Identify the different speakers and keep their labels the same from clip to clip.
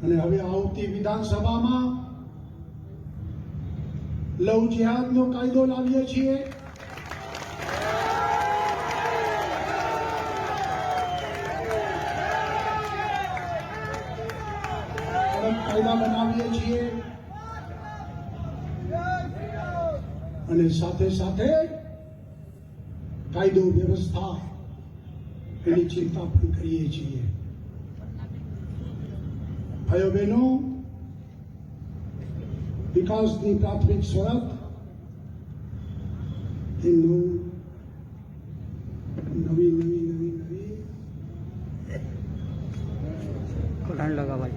Speaker 1: અને હવે આવતી વિધાનસભામાં લવ જેહાદનો કાયદો લાવીએ છીએ. કાયદા બનાવીએ છીએ અને સાથે સાથે કાયદો વ્યવસ્થા એની ચિંતા પણ કરીએ છીએ. ભાઈઓ બહેનો, વિકાસની પ્રાથમિક શરત એ નવી
Speaker 2: કોલાણ લગા ભાઈ.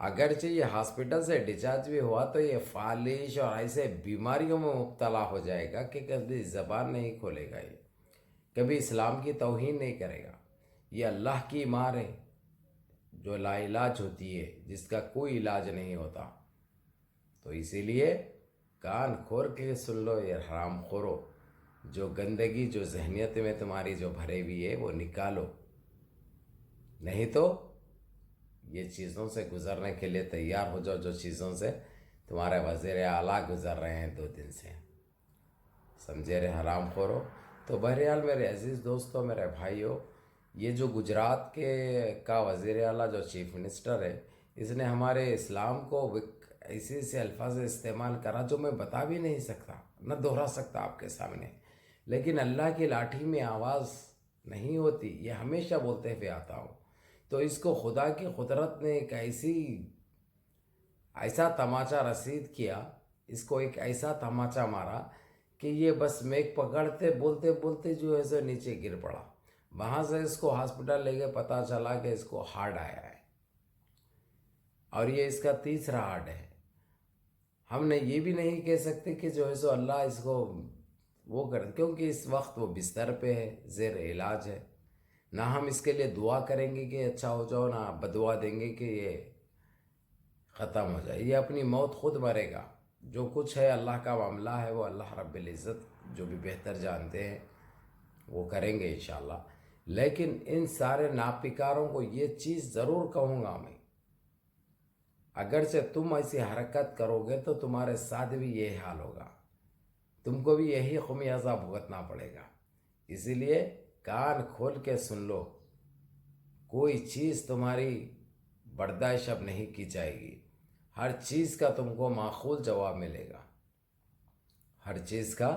Speaker 3: اگرچہ یہ ہاسپٹل سے ڈسچارج بھی ہوا تو یہ فالش اور ایسے بیماریوں میں مبتلا ہو جائے گا کہ کبھی زبان نہیں کھولے گا، یہ کبھی اسلام کی توہین نہیں کرے گا۔ یہ اللہ کی مار ہے جو لا علاج ہوتی ہے، جس کا کوئی علاج نہیں ہوتا۔ تو اسی لیے کان کھول کے سن لو یہ حرام خورو، جو گندگی جو ذہنیت میں تمہاری جو بھرے ہوئی ہے وہ نکالو، نہیں تو یہ چیزوں سے گزرنے کے لیے تیار ہو جاؤ جو چیزوں سے تمہارے وزیر اعلیٰ گزر رہے ہیں 2 دن سے، سمجھے رہے حرام خورو۔ تو بہرحال میرے عزیز دوستوں، میرے بھائیوں، یہ جو گجرات کا وزیر اعلیٰ جو چیف منسٹر ہے، اس نے ہمارے اسلام کو ایسے سے الفاظ استعمال کرا جو میں بتا بھی نہیں سکتا، نہ دہرا سکتا آپ کے سامنے۔ لیکن اللہ کی لاٹھی میں آواز نہیں ہوتی، یہ ہمیشہ بولتے ہوئے آتا ہوں۔ تو اس کو خدا کی قدرت نے ایک ایسا تماچا رسید کیا، اس کو ایک ایسا تماچا مارا کہ یہ بس میک پکڑتے بولتے بولتے جو ہے سو نیچے گر پڑا۔ وہاں سے اس کو ہاسپٹل لے کے پتہ چلا کہ اس کو ہارٹ آیا ہے، اور یہ اس کا 3را ہارٹ ہے۔ ہم نے یہ بھی نہیں کہہ سکتے کہ جو ہے سو اللہ اس کو وہ کر، کیونکہ اس وقت وہ بستر پہ ہے، زیر علاج ہے۔ نہ ہم اس کے لیے دعا کریں گے کہ اچھا ہو جاؤ، نہ بدعا دیں گے کہ یہ ختم ہو جائے۔ یہ اپنی موت خود مرے گا۔ جو کچھ ہے اللہ کا معاملہ ہے، وہ اللہ رب العزت جو بھی بہتر جانتے ہیں وہ کریں گے انشاءاللہ۔ لیکن ان سارے ناپکاروں کو یہ چیز ضرور کہوں گا میں، اگرچہ تم ایسی حرکت کرو گے تو تمہارے ساتھ بھی یہی حال ہوگا، تم کو بھی یہی خمیازہ بھگتنا پڑے گا۔ اسی لیے کان کھول کے سن لو، کوئی چیز تمہاری برداشت اب نہیں کی جائے گی۔ ہر چیز کا تم کو معقول جواب ملے گا، ہر چیز کا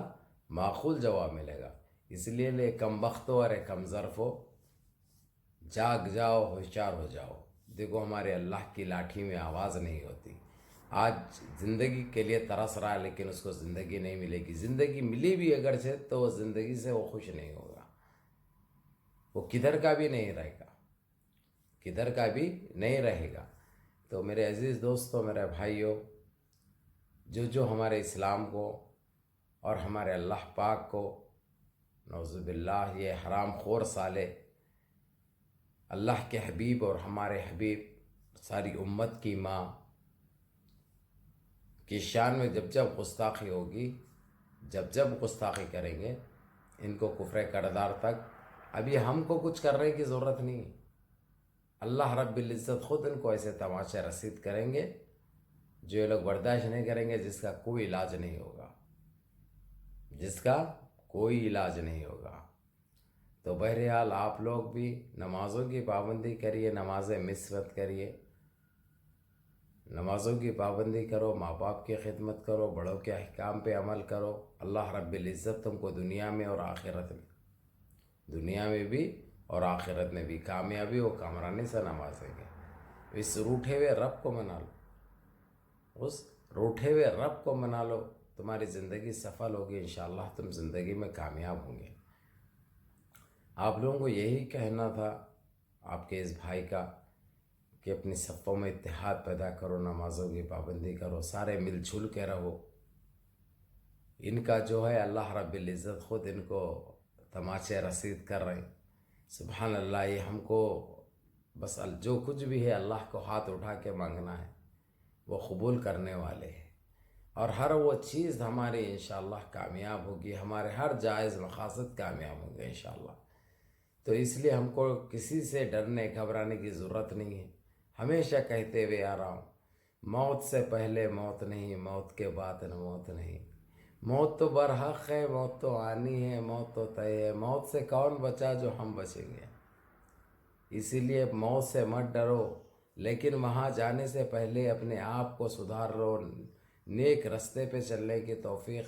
Speaker 3: معقول جواب ملے گا۔ اس لیے لے کم بخت ہو اور کم ظرف ہو، جاگ جاؤ، ہوشیار ہو جاؤ۔ دیکھو ہمارے اللہ کی لاٹھی میں آواز نہیں ہوتی۔ آج زندگی کے لیے ترس رہا ہے لیکن اس کو زندگی نہیں ملے گی۔ زندگی ملی بھی اگرچہ تو وہ زندگی سے وہ خوش نہیں ہوگا، وہ کدھر کا بھی نہیں رہے گا، کدھر کا بھی نہیں رہے گا۔ تو میرے عزیز دوستوں، میرے بھائیوں، جو ہمارے اسلام کو اور ہمارے اللہ پاک کو نعوذ باللہ یہ حرام خور سالے اللہ کے حبیب اور ہمارے حبیب ساری امت کی ماں کی شان میں جب گستاخی ہوگی، جب گستاخی کریں گے، ان کو کفر کردار تک ابھی ہم کو کچھ کرنے کی ضرورت نہیں۔ اللہ رب العزت خود ان کو ایسے تماشے رسید کریں گے جو یہ لوگ برداشت نہیں کریں گے، جس کا کوئی علاج نہیں ہوگا، جس کا کوئی علاج نہیں ہوگا۔ تو بہرحال آپ لوگ بھی نمازوں کی پابندی کریے، نمازیں مس مت کریے، نمازوں کی پابندی کرو، ماں باپ کی خدمت کرو، بڑوں کے احکام پہ عمل کرو۔ اللہ رب العزت تم کو دنیا میں اور آخرت میں، دنیا میں بھی اور آخرت میں بھی کامیابی و کامرانی سے نوازیں گے۔ اس روٹھے ہوئے رب کو منا لو، اس روٹھے ہوئے رب کو منا لو، تمہاری زندگی سفل ہوگی انشاءاللہ، تم زندگی میں کامیاب ہوں گے۔ آپ لوگوں کو یہی کہنا تھا آپ کے اس بھائی کا کہ اپنی صفوں میں اتحاد پیدا کرو، نمازوں کی پابندی کرو، سارے مل جل کے رہو۔ ان کا جو ہے اللہ رب العزت خود ان کو تماچے رسید کر رہے ہیں۔ سبحان اللہ، یہ ہم کو بس جو کچھ بھی ہے اللہ کو ہاتھ اٹھا کے مانگنا ہے، وہ قبول کرنے والے ہیں، اور ہر وہ چیز ہماری انشاءاللہ کامیاب ہوگی، ہمارے ہر جائز مقاصد کامیاب ہوں گے انشاءاللہ۔ تو اس لیے ہم کو کسی سے ڈرنے گھبرانے کی ضرورت نہیں ہے۔ ہمیشہ کہتے ہوئے آ رہا ہوں، موت سے پہلے موت نہیں، موت کے بعد موت نہیں۔ موت تو برحق ہے، موت تو آنی ہے، موت تو طے ہے۔ موت سے کون بچا جو ہم بچیں گے؟ اسی لیے موت سے مت ڈرو، لیکن وہاں جانے سے پہلے اپنے آپ کو سدھار لو، نیک رستے پہ چلنے کی توفیق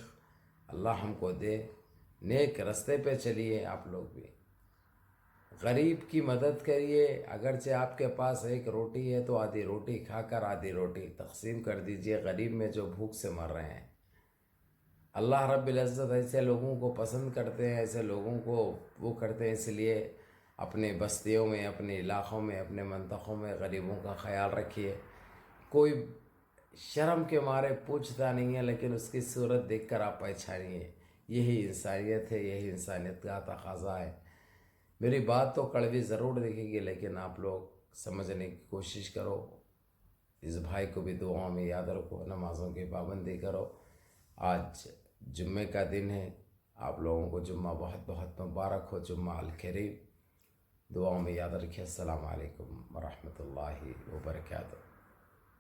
Speaker 3: اللہ ہم کو دے۔ نیک رستے پہ چلیے، آپ لوگ بھی غریب کی مدد کریے۔ اگرچہ آپ کے پاس ایک روٹی ہے تو آدھی روٹی کھا کر آدھی روٹی تقسیم کر دیجئے غریب میں جو بھوک سے مر رہے ہیں۔ اللہ رب العزت ایسے لوگوں کو پسند کرتے ہیں، ایسے لوگوں کو وہ کرتے ہیں۔ اس لیے اپنے بستیوں میں، اپنے علاقوں میں، اپنے منطقوں میں غریبوں کا خیال رکھیے، کوئی شرم کے مارے پوچھتا نہیں ہے، لیکن اس کی صورت دیکھ کر آپ پہچانیے، یہی انسانیت ہے، یہی انسانیت کا تقاضا ہے۔ میری بات تو کڑوی ضرور دکھے گی، لیکن آپ لوگ سمجھنے کی کوشش کرو، اس بھائی کو بھی دعاؤں میں یاد رکھو، نمازوں کی پابندی کرو۔ آج جمعے کا دن ہے، آپ لوگوں کو جمعہ بہت بہت مبارک ہو، جمعہ الکریم۔ دعاؤں میں یاد رکھیں۔ السلام علیکم ورحمۃ اللہ وبرکاتہ۔